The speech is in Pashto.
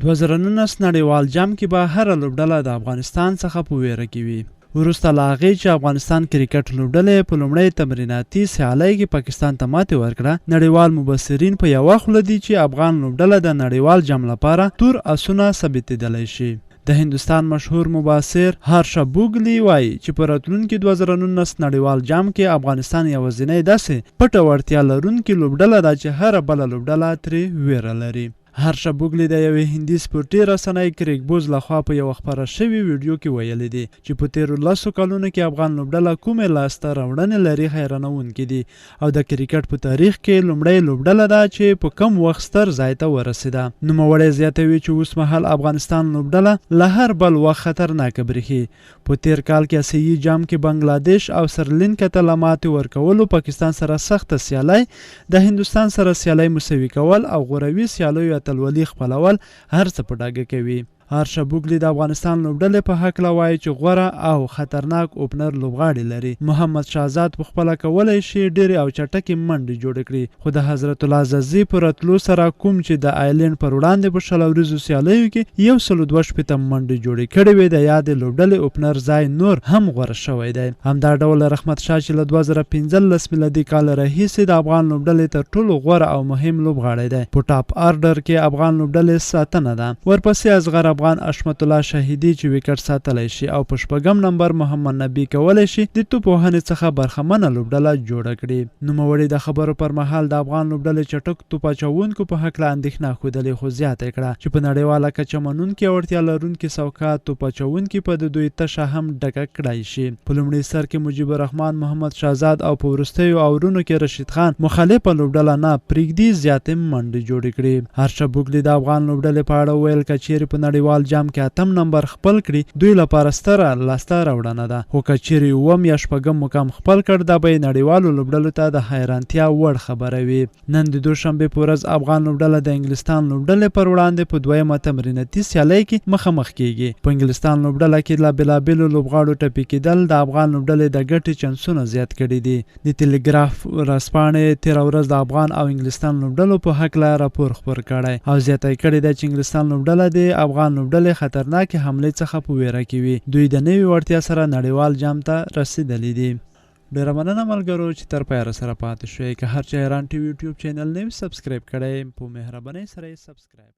2019 نړیوال جام کې به هره لوبډله د افغانستان څخه په ویره کې وي. وروسته له هغې چې افغانستان کرکټ لوبډلې په لومړۍ تمریناتي سیالۍ کې پاکستان ته ماتې ورکړه، نړیوال مبصرین په یوه خوله دي چې افغان لوبډله د نړیوال جام لپاره تور اسونه ثابتېدلی شي. د هندوستان مشهور مبصر هارشا بوګلی وایي چې په راتلونکي 2019 نړیوال جام کې افغانستان یوازینی داسې پټه وړتیا لرونکې لوبډله ده چې هره بله لوبډله ترې ویره لري. هارشا بوګلی د یوې هندي سپورټي رسنۍ کریک بوز لخوا په یوه خپره شوي ویډیو کې ویلي دي چې په تیرو 10 کلونو کې افغان لوبډله کومې لاسته راوړنې لري حیرانوونکې دي او د کرکټ په تاریخ کې لومړۍ لوبډله ده چې په کم وخت ستر ځای ته ورسېده. نوموړی زیاتوي چې اوس مهال افغانستان لوبډله له هر بل وخت خطرناکه برېښي. په تیر کال کې اسیایي جام کې بنګلادیش او سرلینکا ته له ماتې ورکولو پاکستان سره سخته سیالۍ، د هندوستان سره سیالۍ مساوي کول او غوروي سیالیو اتلولي خپلول هر څه په ډاګه کوي. هارشا بوګلی د افغانستان لوبډلې په هکله وایي چې غوره او خطرناک اوپنر لوبغاړي لري. محمد شهزاد په خپله کولی شي ډېرې او چټکې منډې جوړې کړي، خو د حضرت الله عزازي په راتلو سره کوم چې د آیلینډ پر وړاندې په 20 ورځو سیالیو کې 162 منډې جوړې کړې وې، د یادې لوبډلې اوپنر ځای نور هم غوره شوی دی. همدا ډول رحمت شاه چې له 2015 میلادي کال راهیسې د افغان لوبډلې تر ټولو غوره او مهم لوبغاړی دی. په ټاپ آرډر کې افغان لوبډلې ساتنه ده، ورپسې اصغر افغان اشمت الله شهیدي چې وکټ ساتلی شي او په 8م نمبر محمد نبی کولی شي د توپ وهنې څخه برخمنه لوبډله جوړه کړي. نوموړي د خبرو پر مهال د افغان لوبډلې چټک توپ اچوونکو په هکله اندېښنه ښودلې، خو زیاته کړه چې په نړیواله کچه منونکې وړتیا لرونکي سوکه توپ اچوونکي په د دوی تشه هم ډکه کړای شي. په لومړي سر کې مجيب الرحمن محمد شهزاد او په وروستیو اورونو کې رشید خان مخالفه لوبډله نه پرېږدي زیاتې منډې جوړې کړي. هارشا بوګلی د افغان لوبډلې په اړه ویل که چیرې په نړیوال جام کې 8م نمبر خپل کړي دوی لپاره ستره لاسته راوړنه ده، خو که چیرې 9م یا 6م مقام خپل کړ دا به نړیوالو لوبډلو ته د حیرانتیا وړ خبره وي. نن د دوشنبې په ورځ افغان لوبډله د انګلستان لوبډلې پر وړاندې په 2مه تمریناتي سیالۍ کې مخامخ کیږي. په انګلستان لوبډله کې له بېلابېلو لوبغاړو ټپي کېدل د افغان لوبډلې د ګټې چانسونه زیات کړي دي. د ټلګراف ورځپاڼې تېره ورځ د افغان او انګلستان لوبډلو په هکله راپور خپور کړی او زیاته کړې ده چې انګلستان لوبډله د افغان لوبډلې خطرناکې حملې څخه په ویره کې وي. دوی د نوې وړتیا سره نړیوال جام ته رسېدلي دي. ډېره مننه ملګرو چې تر پایه راسره پاتې شوئ. که هر چا ایران ټي وي یوټیوب چینل نه وي سبسکرایب کړی، په مهربانۍ سره یې سبسکرایب